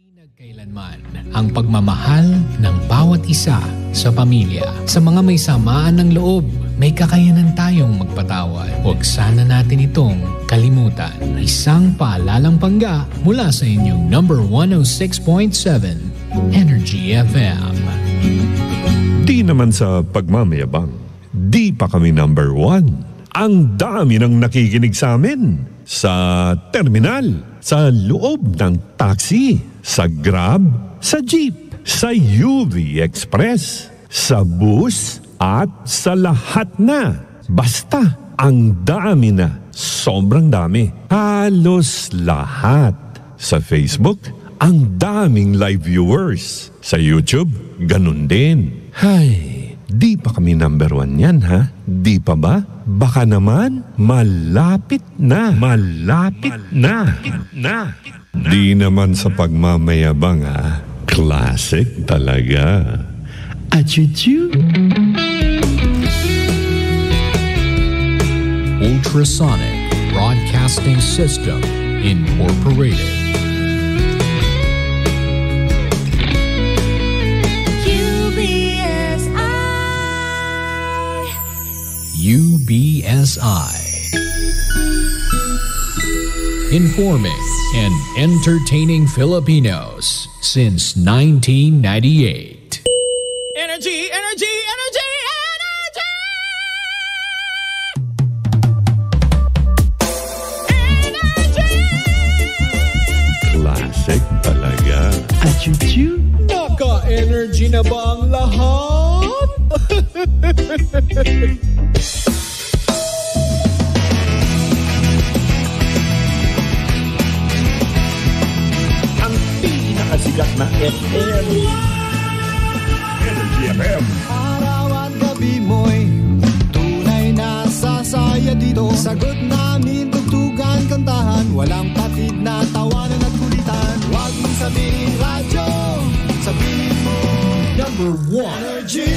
Kailanman ang pagmamahal ng bawat isa sa pamilya. Sa mga may samaan ng loob, may kakayanan tayong magpatawad. Huwag sana natin itong kalimutan. Isang paalalang pangga mula sa inyong number 106.7 Energy FM. Di naman sa pagmamayabang, di pa kami number 1. Ang dami ng nakikinig sa amin. Sa terminal, sa loob ng taxi, sa Grab, sa jeep, sa UV Express, sa bus, at sa lahat na. Basta, ang dami na. Sobrang dami. Halos lahat. Sa Facebook, ang daming live viewers. Sa YouTube, ganun din. Hay, di pa kami number 1 yan, ha? Di pa ba? Baka naman, malapit na. Malapit na. Di naman sa pagmamayabang, ha? Classic talaga. Achuchu. Ultrasonic Broadcasting System Incorporated. UBSI. Informing and entertaining Filipinos since 1998. Energy, energy, energy, energy! Energy! Classic talaga. Achuchu. Naka-energy na ba ang lahat? Sikat na FM. Energy FM. Araw at gabi mo'y tunay na sasaya dito. Sagot namin, tugtugan, kantahan. Walang patid na tawanan at kulitan. Huwag mong sabihin radyo, sabihin mo number 1 Energy.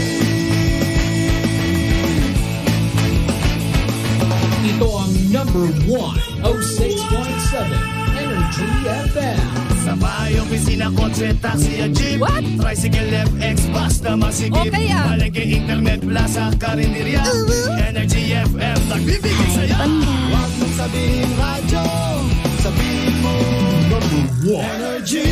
Ito ang number 1 06.7 Energy FM. Sa bahay, opisina, kotse, taxi at jeep. What? Tricycle, FX, basta masigip. Okay, ah. Palengke, internet, plaza, karinderya. Energy FM, nagbibigay saya. Huwag mong sabihin radyo, sabihin mo number 1 Energy.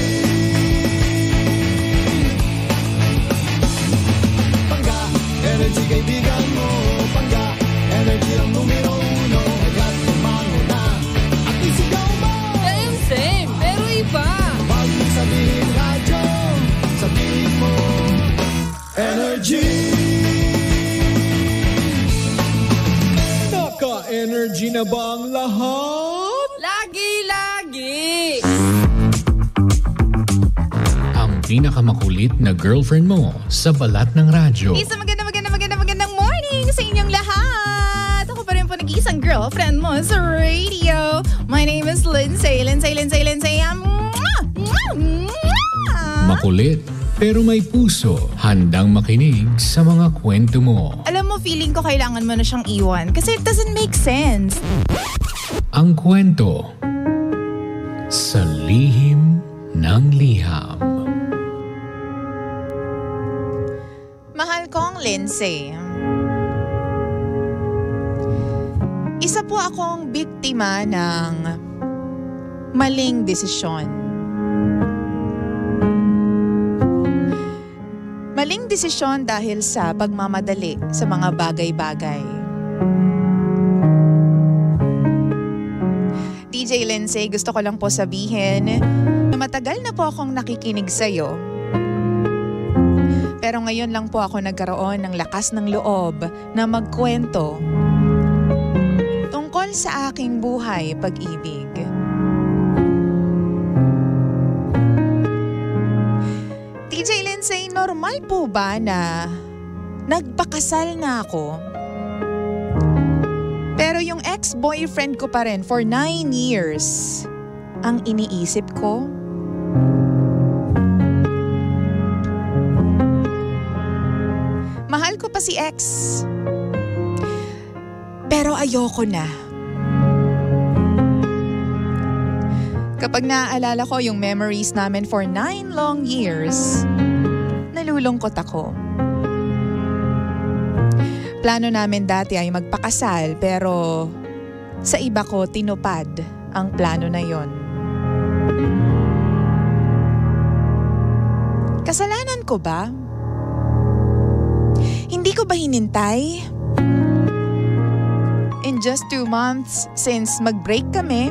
Pangga, energy kaibigan mo. Pangga, energy ang numero 1. Agad tumango na at isigaw mo. Same, pero iba. Huwag mong sabihin radyo, sabihin mo Energy. Naka-energy na ba ang lahat? Lagi-lagi. Ang pinakamakulit na girlfriend mo sa balat ng radyo. Isang magandang morning sa inyong lahat. Ako pa rin po nag-iisang girlfriend mo sa radio. My name is Lindsay. Makulit pero may puso. Handang makinig sa mga kwento mo. Alam mo, feeling ko kailangan mo na siyang iwan kasi it doesn't make sense. Ang kwento sa lihim ng liham. Mahal kong Lindsay. Isa po akong biktima ng maling desisyon. Maling desisyon dahil sa pagmamadali sa mga bagay-bagay. DJ Lindsay, gusto ko lang po sabihin na matagal na po akong nakikinig sa'yo. Pero ngayon lang po ako nagkaroon ng lakas ng loob na magkwento tungkol sa aking buhay pag-ibig. DJ Lindsay, normal po ba na nagpakasal na ako? Pero yung ex-boyfriend ko pa rin for 9 years ang iniisip ko? Mahal ko pa si ex. Pero ayoko na. Kapag naaalala ko yung memories namin for 9 long years, nalulungkot ako. Plano namin dati ay magpakasal pero sa iba ko tinupad ang plano na yon. Kasalanan ko ba? Hindi ko ba hinintay? In just 2 months since mag-break kami,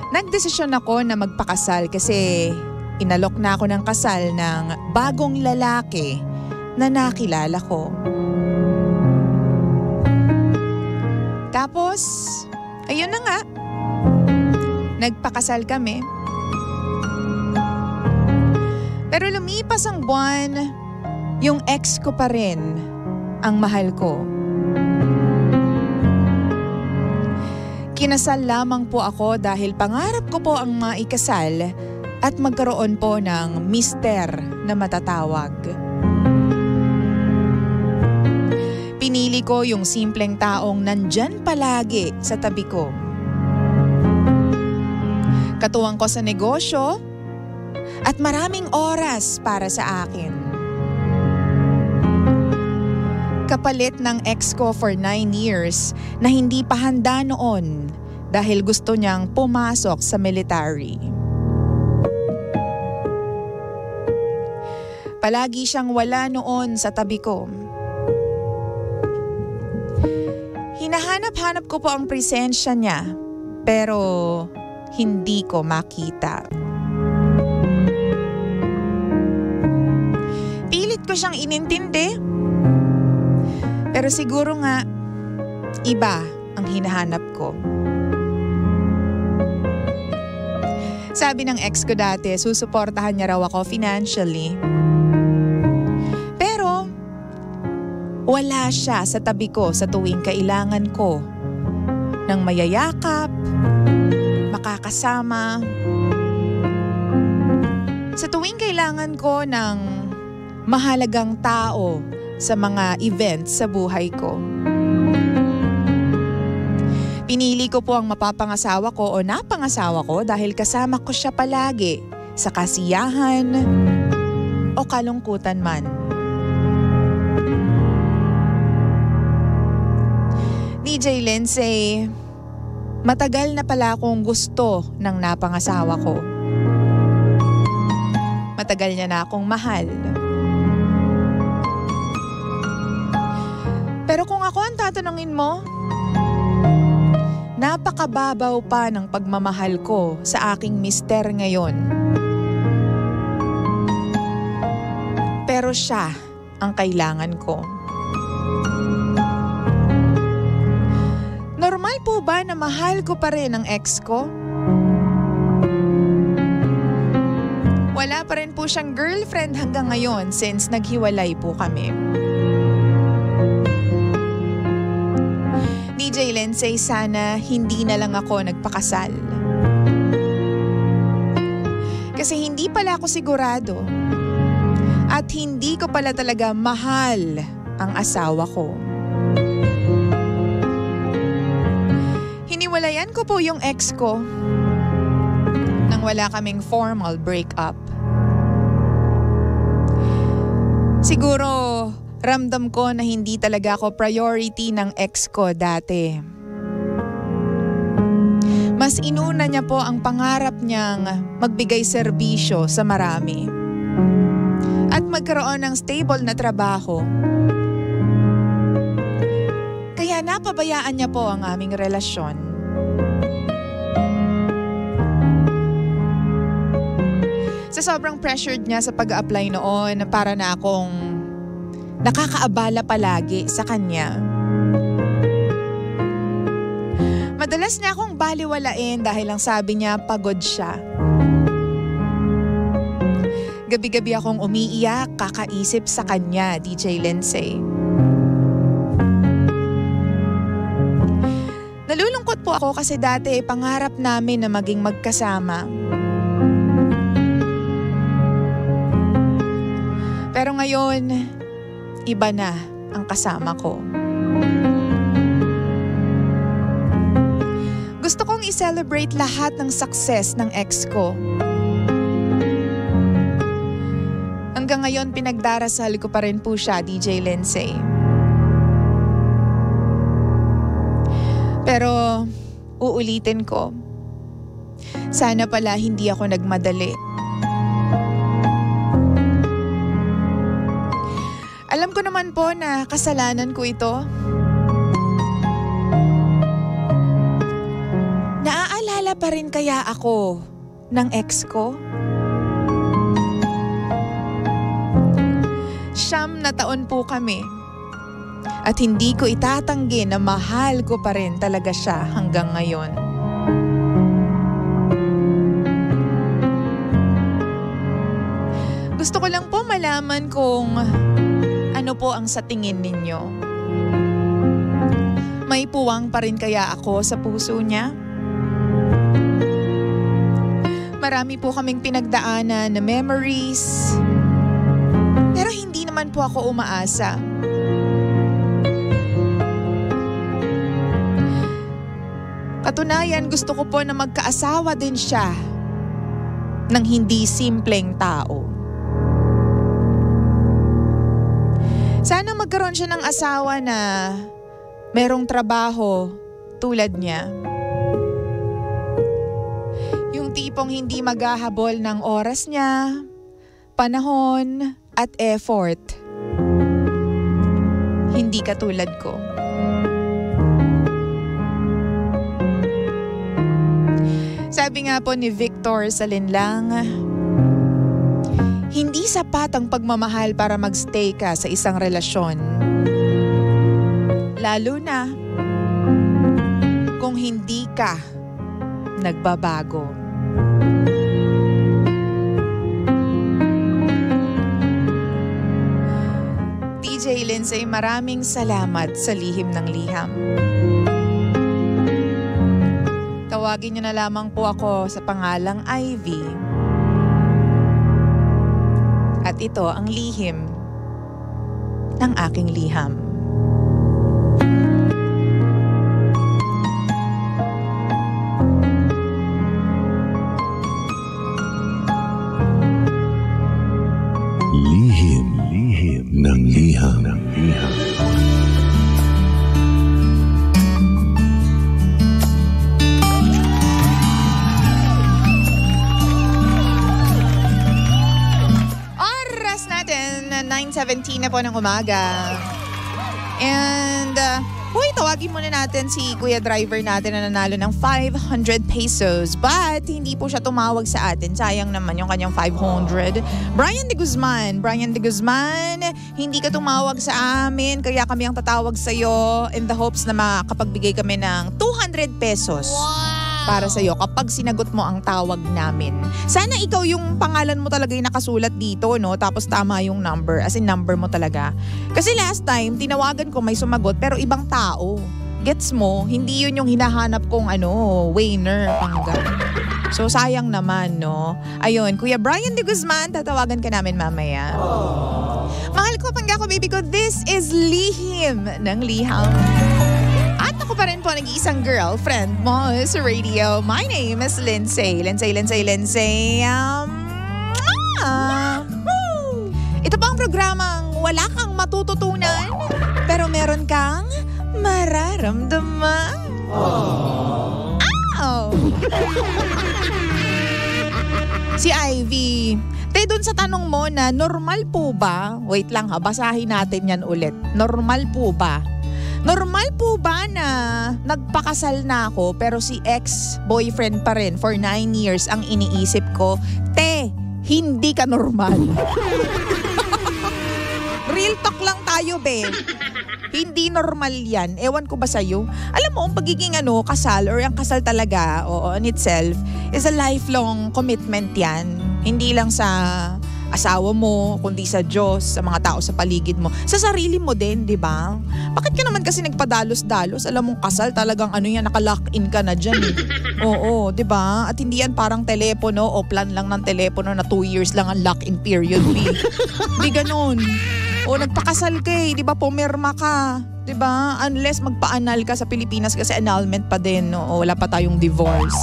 nagdesisyon ako na magpakasal kasi inalok na ako ng kasal ng bagong lalaki na nakilala ko. Tapos, ayun na nga, nagpakasal kami. Pero lumipas ang buwan, yung ex ko pa rin ang mahal ko. Kinasal lamang po ako dahil pangarap ko po ang maikasal at magkaroon po ng mister na matatawag. Pinili ko yung simpleng taong nandyan palagi sa tabi ko. Katuwang ko sa negosyo at maraming oras para sa akin. Kapalit ng ex ko for 9 years na hindi pa handa noon dahil gusto niyang pumasok sa military. Palagi siyang wala noon sa tabi ko. Hinahanap-hanap ko po ang presensya niya pero hindi ko makita. Pilit ko siyang inintindi pero siguro nga iba ang hinahanap ko. Sabi ng ex ko dati, susuportahan niya raw ako financially. Pero wala siya sa tabi ko sa tuwing kailangan ko ng mayayakap, makakasama. Sa tuwing kailangan ko ng mahalagang tao sa mga events sa buhay ko. Pinili ko po ang mapapangasawa ko o napangasawa ko dahil kasama ko siya palagi sa kasiyahan o kalungkutan man. DJ Lindsay, matagal na pala akong gusto ng napangasawa ko. Matagal niya na akong mahal. Pero kung ako ang tatanungin mo, napakababaw pa ng pagmamahal ko sa aking mister ngayon. Pero siya ang kailangan ko. Normal po ba na mahal ko pa rin ang ex ko? Wala pa rin po siyang girlfriend hanggang ngayon since naghiwalay po kami. DJ Lindsay, sana hindi na lang ako nagpakasal. Kasi hindi pala ako sigurado at hindi ko pala talaga mahal ang asawa ko. Hiniwalayan ko po yung ex ko nang wala kaming formal breakup. Siguro ramdam ko na hindi talaga ako priority ng ex ko dati. Mas inuna niya po ang pangarap niyang magbigay serbisyo sa marami at magkaroon ng stable na trabaho. Kaya napabayaan niya po ang aming relasyon. Sa sobrang pressured niya sa pag-a-apply noon, para na akong nakakaabala palagi sa kanya. Madalas niya akong baliwalain dahil lang sabi niya pagod siya. Gabi-gabi akong umiiyak, kakaisip sa kanya, DJ Lindsay. Nalulungkot po ako kasi dati pangarap namin na maging magkasama. Pero ngayon, iba na ang kasama ko. Gusto kong i-celebrate lahat ng success ng ex ko. Hanggang ngayon, pinagdarasal ko pa rin po siya, DJ Lindsay. Pero, uulitin ko. Sana pala hindi ako nagmadali. Alam ko naman po na kasalanan ko ito. Naaalala pa rin kaya ako ng ex ko? 9 na taon po kami. At hindi ko itatanggi na mahal ko pa rin talaga siya hanggang ngayon. Gusto ko lang po malaman kung ano po ang sa tingin ninyo. May puwang pa rin kaya ako sa puso niya? Marami po kaming pinagdaanan na memories. Pero hindi naman po ako umaasa. Katunayan, gusto ko po na magkaasawa din siya ng hindi simpleng tao. Sana magkaroon siya ng asawa na merong trabaho tulad niya. Yung tipong hindi maghahabol ng oras niya, panahon at effort. Hindi katulad ko. Sabi nga po ni Victor Salinlang, hindi sapat ang pagmamahal para magstay ka sa isang relasyon. Lalo na kung hindi ka nagbabago. DJ Lindsay, maraming salamat sa lihim ng liham. Tawagin niyo na lamang po ako sa pangalang Ivy. At ito ang lihim ng aking liham. Lihim ng liham. Oras natin, 9:17 na po ng umaga. And, tawagin muna natin si Kuya Driver natin na nanalo ng 500 pesos. But, hindi po siya tumawag sa atin. Sayang naman yung kanyang 500. Brian De Guzman, hindi ka tumawag sa amin. Kaya kami ang tatawag sa'yo in the hopes na makapagbigay kami ng 200 pesos. Para sa'yo kapag sinagot mo ang tawag namin. Sana ikaw yung pangalan mo talaga yung nakasulat dito, no? Tapos tama yung number, as in number mo talaga. Kasi last time, tinawagan ko may sumagot pero ibang tao. Gets mo? Hindi yun yung hinahanap kong winner. So sayang naman, no? Ayun, Kuya Brian De Guzman, tatawagan ka namin mamaya. Mahal ko, pangga ko, baby ko, this is Lihim ng Liham. At ako pa rin po nag-iisang girlfriend mo sa radio. My name is Lindsay. Ito pa ang programang wala kang matututunan, pero meron kang mararamdaman. Si Ivy, dun sa tanong mo na normal po ba? Wait lang ha, basahin natin yan ulit. Normal po ba? Normal po ba na nagpakasal na ako pero si ex-boyfriend pa rin for 9 years ang iniisip ko? Hindi ka normal. Real talk lang tayo, be. Hindi normal yan. Ewan ko ba sa'yo? Alam mo, ang pagiging kasal or ang kasal talaga on itself is a lifelong commitment yan. Hindi lang sa asawa mo, kundi sa Diyos, sa mga tao sa paligid mo. Sa sarili mo din, di ba? Bakit ka naman kasi nagpadalos-dalos? Alam mong kasal talagang naka-lock-in ka na dyan. Oo, di ba? At hindi yan parang telepono o plan lang ng telepono na 2 years lang ang lock-in period. Di ganun. O nagpakasal ka di ba? Pumirma ka. 'Diba? Unless magpa-annul ka sa Pilipinas kasi annulment pa din, no? O wala pa tayong divorce.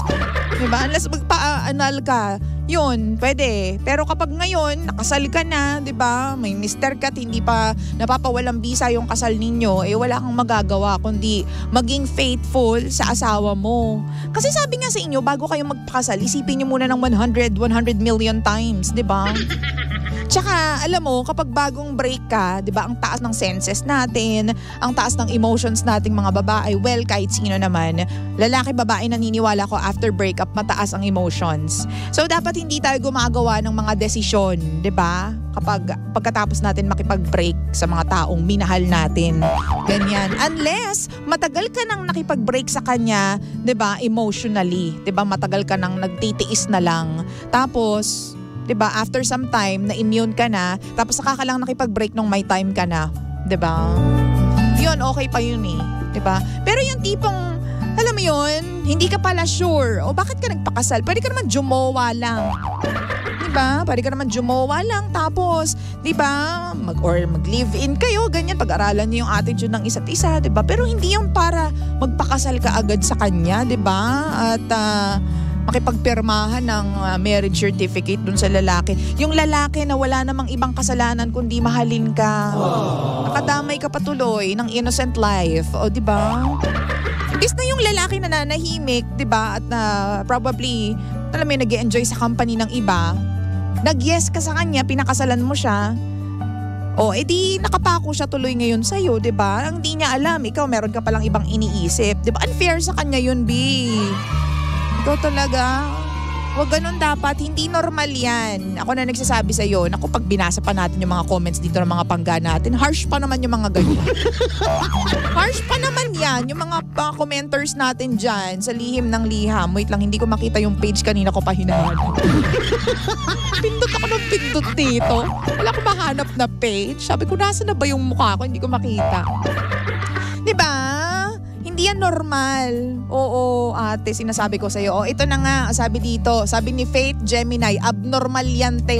'Diba? Unless magpa-annul ka, yun, pwede. Pero kapag ngayon, nakasal ka na, 'diba? May mister ka at hindi pa napapawalang bisa yung kasal ninyo, wala kang magagawa kundi maging faithful sa asawa mo. Kasi sabi nga sa inyo, bago kayo magpakasal, isipin niyo muna ng 100 million times, 'diba? Tsaka, alam mo, kapag bagong break ka, di ba, ang taas ng senses natin, ang taas ng emotions nating mga babae, well, kahit sino naman, lalaki, babae, naniniwala ko after breakup, mataas ang emotions. So, dapat hindi tayo gumagawa ng mga desisyon, di ba? Pagkatapos natin makipag-break sa mga taong minahal natin. Ganyan. Unless, matagal ka nang nakipag-break sa kanya, di ba, emotionally. Di ba, matagal ka nang nagtitiis na lang. Tapos, diba, after some time, na-immune ka na, tapos saka ka lang nakipag-break nung may time ka na. Diba? Yun, okay pa yun eh. Diba? Pero yung tipong, alam mo yun, hindi ka pala sure. O bakit ka nagpakasal? Pwede ka naman jumowa lang. Diba? Pwede ka naman jumowa lang. Tapos, diba, mag-live-in kayo, ganyan. Pag-aralan niyo yung attitude ng isa't isa, diba? Pero hindi yung para magpakasal ka agad sa kanya, diba? At, makipagpirmahan ng marriage certificate dun sa lalaki. Yung lalaki na wala namang ibang kasalanan kundi mahalin ka. Nakadamay ka patuloy ng innocent life. O, diba? Imbis na yung lalaki na nanahimik, diba? At probably, alam mo, nag-e-enjoy sa company ng iba. Nag-yes ka sa kanya, pinakasalan mo siya. O, edi nakapako siya tuloy ngayon sa'yo, diba? Ang di niya alam, ikaw meron ka palang ibang iniisip. Diba? Unfair sa kanya yun, B. Ikaw talaga, wag ganun dapat, hindi normal yan. Ako na nagsasabi sa'yo, naku, pag binasa pa natin yung mga comments dito ng mga pangga natin, harsh pa naman yung mga ganyan. Harsh pa naman yan, yung mga commenters natin dyan sa lihim ng liham. Wait lang, hindi ko makita yung page, kanina ko pa hinahanap. Pindot ako ng pindot dito. Wala ko mahanap na page. Sabi ko, nasa na ba yung mukha ko? Hindi ko makita. Diba? Hindi yan normal. Oo, ate, sinasabi ko sa'yo. O, ito na nga, sabi dito. Sabi ni Faith Gemini, abnormal yan, te.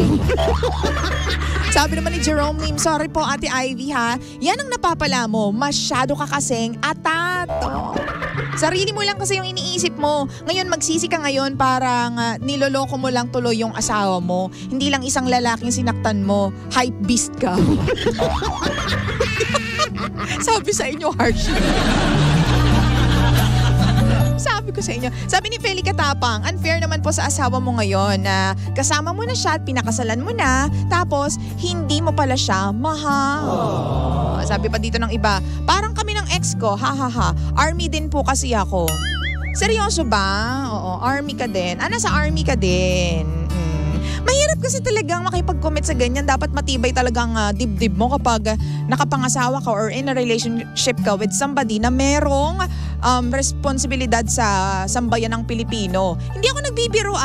Sabi naman ni Jerome Lim, sorry po, Ate Ivy, ha. Yan ang napapala mo. Masyado ka kasing atat. Sarili mo lang kasi yung iniisip mo. Ngayon, magsisi ka ngayon parang niloloko mo lang tuloy yung asawa mo. Hindi lang isang lalaking sinaktan mo. Hype beast ka. Sabi sa inyo, harsh. Sabi ko sa inyo. Sabi ni Feli Katapang, unfair naman po sa asawa mo ngayon na kasama mo na siya at pinakasalan mo na, tapos hindi mo pala siya mahal. Sabi pa dito ng iba, parang kami ng ex ko, ha. Army din po kasi ako. Seryoso ba? Oo, army ka din. Nasa army ka din. Mahirap kasi talagang makipag-commit sa ganyan. Dapat matibay talagang dibdib mo kapag nakapangasawa ka or in a relationship ka with somebody na merong responsibilidad sa sambayan ng Pilipino. Hindi ako nagbibiro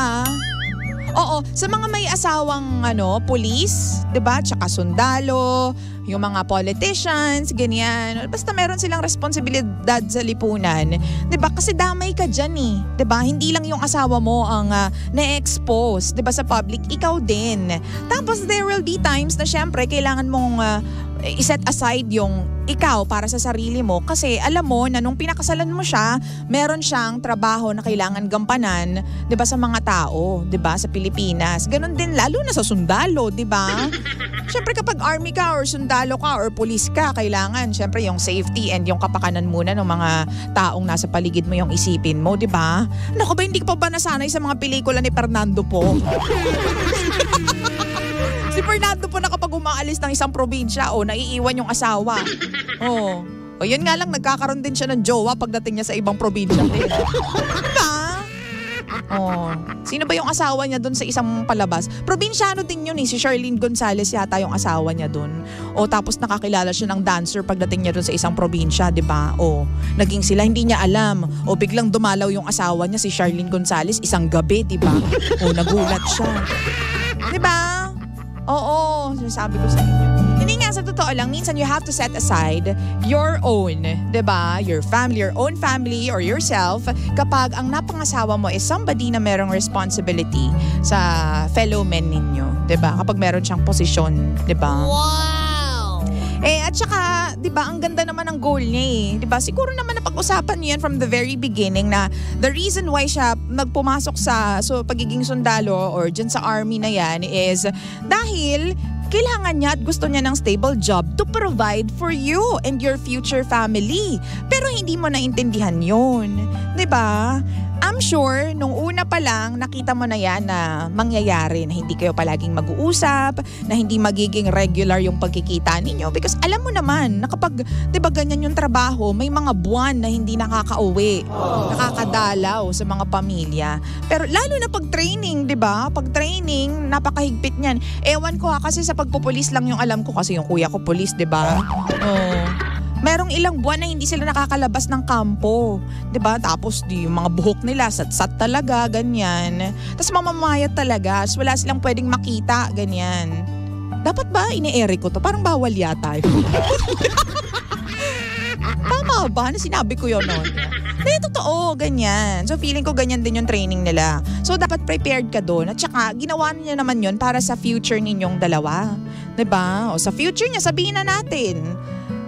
Oo, sa mga may asawang pulis, 'di ba? Tsaka sundalo, yung mga politicians, ganyan. Basta meron silang responsibilidad sa lipunan. 'Di ba? Kasi damay ka diyan 'di ba? Hindi lang yung asawa mo ang na-expose, 'di ba, sa public, ikaw din. Tapos there will be times na syempre kailangan mong i-set aside yung ikaw para sa sarili mo kasi alam mo na nung pinakasalan mo siya, meron siyang trabaho na kailangan gampanan, 'di ba, sa mga tao, 'di ba, sa Pilipinas. Ganon din lalo na sa sundalo, 'di ba? Syempre kapag army ka or sundalo ka or police ka, kailangan syempre yung safety and yung kapakanan muna ng mga taong nasa paligid mo yung isipin mo, 'di ba? Naku ba, hindi ka pa ba nasanay sa mga pelikula ni Fernando Po? Si Fernando po na kapag umaalis ng isang probinsya, naiiwan yung asawa. O yun nga lang, nagkakaroon din siya ng jowa pagdating niya sa ibang probinsya. Diba? Sino ba yung asawa niya dun sa isang palabas? Probinsyano din yun si Charlene Gonzalez yata yung asawa niya dun. Tapos nakakilala siya ng dancer pagdating niya dun sa isang probinsya, diba? Naging sila, hindi niya alam. Biglang dumalaw yung asawa niya, si Charlene Gonzalez, isang gabi, diba? Nagulat siya. Diba? Oo, sinasabi ko sa inyo. Hindi nga, sa totoo lang, minsan you have to set aside your own, diba? Your family, your own family or yourself kapag ang napangasawa mo is somebody na merong responsibility sa fellow men ninyo, diba? Kapag meron siyang posisyon, diba? Wow! At saka, 'di ba, ang ganda naman ng goal niya eh. 'Di ba? Siguro naman napag-usapan niyo yan from the very beginning na the reason why siya nagpumasok sa pagiging sundalo or dyan sa army na yan is dahil kailangan niya at gusto niya ng stable job to provide for you and your future family. Pero hindi mo naintindihan yun. 'Di ba? I'm sure, nung una pa lang, nakita mo na yan na mangyayari, na hindi kayo palaging mag-uusap, na hindi magiging regular yung pagkikita ninyo. Because alam mo naman, na kapag, di ba ganyan yung trabaho, may mga buwan na hindi nakakauwi, nakakadalaw sa mga pamilya. Pero lalo na pag training, di ba? Pag training, napakahigpit niyan. Ewan ko kasi sa pagpupulis lang yung alam ko kasi yung kuya ko pulis, di ba? Merong ilang buwan na hindi sila nakakalabas ng kampo. 'Di ba? Tapos yung mga buhok nila, sat-sat talaga, ganyan. Tapos mamamayat talaga. So, wala silang pwedeng makita, ganyan. Dapat ba ini-ere ko to? Parang bawal yata. Tama ba? Sinabi ko yun noon. Hindi, totoo, ganyan. So feeling ko ganyan din yung training nila. So dapat prepared ka doon. At saka ginawa niya naman yun para sa future ninyong dalawa. 'Di ba? O sa future niya, sabihin na natin.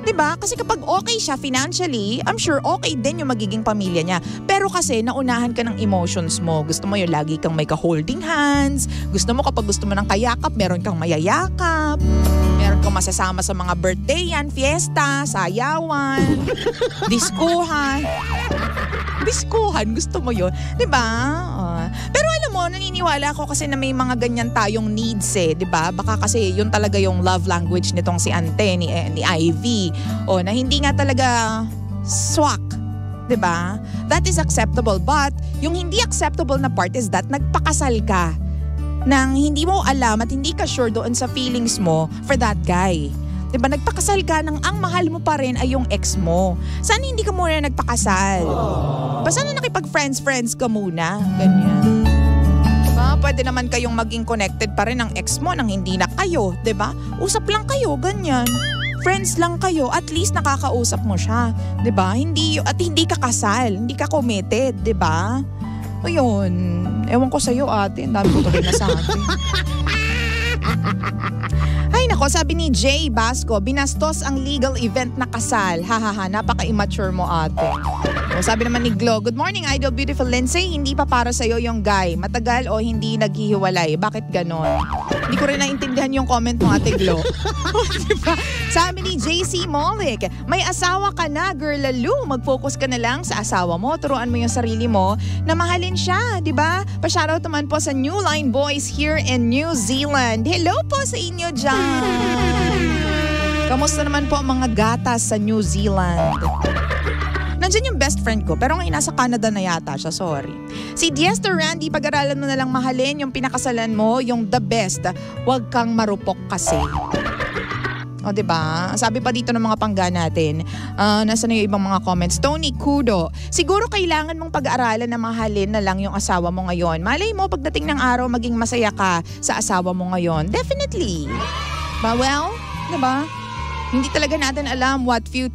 Diba? Kasi kapag okay siya financially, I'm sure okay din yung magiging pamilya niya. Pero kasi naunahan ka ng emotions mo. Gusto mo yung lagi kang may ka-holding hands. Gusto mo kapag gusto mo ng kayakap, meron kang mayayakap. Meron kang masasama sa mga birthday yan, fiesta, sayawan, diskuhan. Diskuhan, gusto mo yun. Diba? Pero alam mo, naniniwala ako kasi na may mga ganyan tayong needs eh, 'di ba? Baka kasi yun talaga yung love language nitong si Ante ni Ivy. O na hindi nga talaga swak, 'di ba? That is acceptable, but yung hindi acceptable na part is that nagpakasal ka nang hindi mo alam at hindi ka sure doon sa feelings mo for that guy. Diba, nagpakasal ka nang ang mahal mo pa rin ay yung ex mo. Sana hindi ka muna nagpakasal. Diba, sana nakipag-friends ka muna. Ganyan. Diba, pwede naman kayong maging connected pa rin ng ex mo nang hindi na kayo. Diba, usap lang kayo, ganyan. Friends lang kayo, at least nakakausap mo siya. Diba, hindi ka kasal, hindi ka committed. Diba? Ayun, ewan ko sa'yo ate, ang dami ko tuloy na sa atin. Ay nako, sabi ni Jay Basco, binastos ang legal event na kasal. Hahaha, napaka-immature mo ate. O, sabi naman ni Glo, good morning Idol Beautiful Lindsay, hindi pa para sa'yo yung guy. Matagal o hindi naghihiwalay? Bakit ganon? Hindi ko rin naintindihan yung comment mo ate Glo. Diba? Sabi ni JC Molik, may asawa ka na girl Lalu, mag-focus ka na lang sa asawa mo. Turuan mo yung sarili mo na mahalin siya, diba? Pa-shoutout naman po sa New Line Boys here in New Zealand. Hello po sa inyo dyan. Kamusta naman po ang mga gatas sa New Zealand? Nandiyan yung best friend ko, pero ngayon nasa Canada na yata siya, sorry. Si Diester Randy, pag-aralan mo na lang mahalin yung pinakasalan mo, yung the best. Huwag kang marupok kasi. O, diba? Sabi pa dito ng mga pangga natin, nasa na yung ibang mga comments. Tony Kudo, siguro kailangan mong pag-aaralan na mahalin na lang yung asawa mo ngayon. Malay mo, pagdating ng araw, maging masaya ka sa asawa mo ngayon. Definitely. Well, diba? Hindi talaga natin alam what the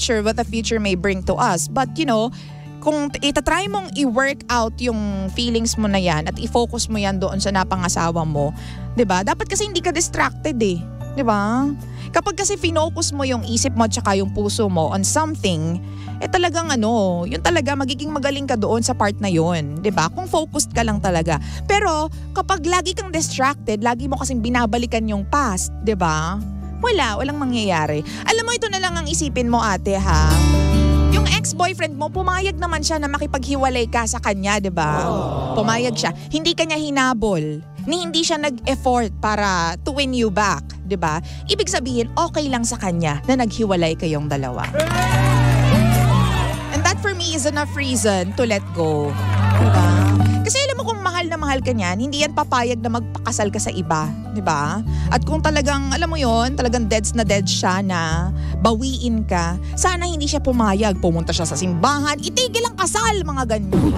future may bring to us. But you know, kung itatry mong i-work out yung feelings mo na yan at i-focus mo yan doon sa napangasawa mo, 'di ba? Dapat kasi hindi ka distracted eh, 'di ba? Kapag kasi finocus mo yung isip mo at saka yung puso mo on something, talagang yun talaga magiging magaling ka doon sa part na yun, 'di ba? Kung focused ka lang talaga. Pero kapag lagi kang distracted, lagi mo kasing binabalikan yung past, 'di ba? Walang mangyayari. Alam mo, ito na lang ang isipin mo ate ha. Yung ex-boyfriend mo, pumayag naman siya na makipaghiwalay ka sa kanya, 'di ba? Pumayag siya. Hindi kanya hinabol. Hindi siya nag-effort para to win you back, 'di ba? Ibig sabihin, okay lang sa kanya na naghiwalay kayong dalawa. And that for me is enough reason to let go. 'Di ba? Kasi alam mo kung mahal na mahal ka niyan, hindi yan papayag na magpakasal ka sa iba, 'di ba? At kung talagang, alam mo yon, talagang deads na dead siya na bawiin ka, sana hindi siya pumayag, pumunta siya sa simbahan, itigil ang kasal, mga ganyan.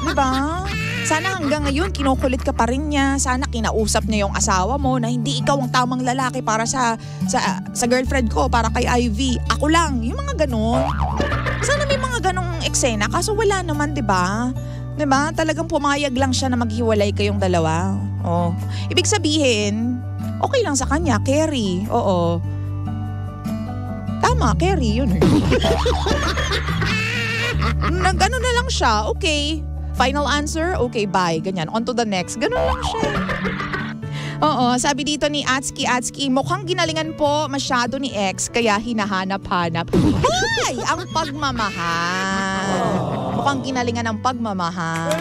'Di ba? Sana hanggang ngayon kinukulit ka pa rin niya, sana kinausap niya yung asawa mo na hindi ikaw ang tamang lalaki para sa girlfriend ko, para kay Ivy. Ako lang, yung mga ganon. Sana may mga ganong eksena, kaso wala naman, 'di ba? Diba? Talagang pumayag lang siya na maghiwalay kayong dalawa. Oh. Ibig sabihin, okay lang sa kanya, carry. Oo. Tama, carry yun. Gano'n na lang siya, okay. Final answer, okay, bye. Ganyan, on to the next. Ganun lang siya. Oo, sabi dito ni Atski, mukhang ginalingan po masyado ni ex kaya hinahanap-hanap. Ay, ang pagmamahal. Mukhang ginalingan ang pagmamahal.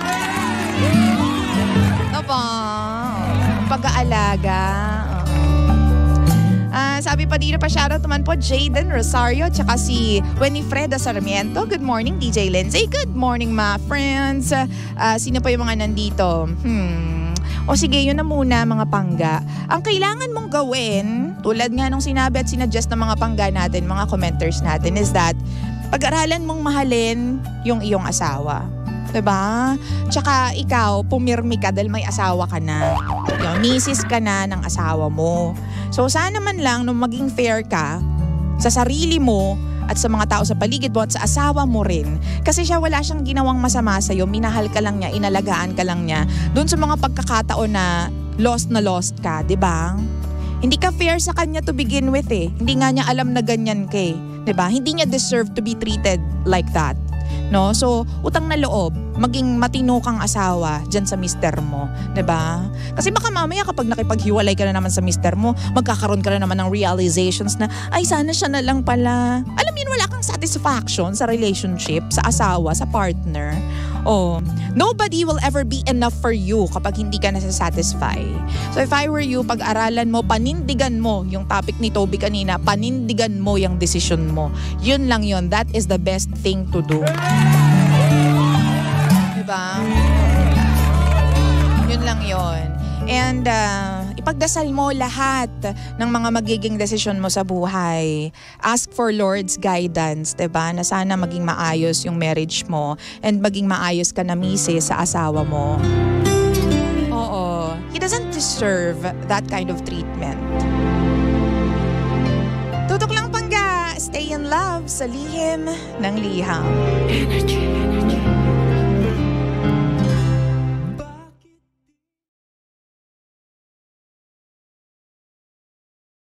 Aba, pag-aalaga. Sabi pa dito pa, shoutout naman po Jayden Rosario tsaka si Winifreda Sarmiento. Good morning, DJ Lindsay. Good morning, my friends. Sino pa yung mga nandito? O sige, yun na muna mga pangga. Ang kailangan mong gawin, tulad nga nung sinabi at sinadjust ng mga pangga natin, mga commenters natin, is that pag-aralan mong mahalin yung iyong asawa. Diba? Tsaka ikaw, pumirmi ka dahil may asawa ka na. Yung misis ka na ng asawa mo. So sana man lang nung maging fair ka sa sarili mo at sa mga tao sa paligid mo at sa asawa mo rin. Kasi siya wala siyang ginawang masama sa'yo. Minahal ka lang niya, inalagaan ka lang niya. Doon sa mga pagkakataon na lost ka, diba? Hindi ka fair sa kanya to begin with eh. Hindi nga niya alam na ganyan ka eh. Diba? Hindi niya deserve to be treated like that. No? So, utang na loob, maging matino kang asawa dyan sa mister mo. Diba? Kasi baka mamaya kapag nakipaghiwalay ka na naman sa mister mo, magkakaroon ka na naman ng realizations na, ay sana siya na lang pala. Alam yun, wala kang satisfaction sa relationship, sa asawa, sa partner. Oh, nobody will ever be enough for you kapag hindi ka nasa-satisfy. So if I were you, pag-aralan mo, panindigan mo yung topic ni Toby kanina, panindigan mo yung decision mo. Yun lang yun. That is the best thing to do. Diba? Yun lang yun. And ipagdasal mo lahat ng mga magiging desisyon mo sa buhay. Ask for Lord's guidance, diba? Na sana maging maayos yung marriage mo and maging maayos ka na misis sa asawa mo. Oo. He doesn't deserve that kind of treatment. Tutok lang pangga. Stay in love sa lihim ng liham. Energy.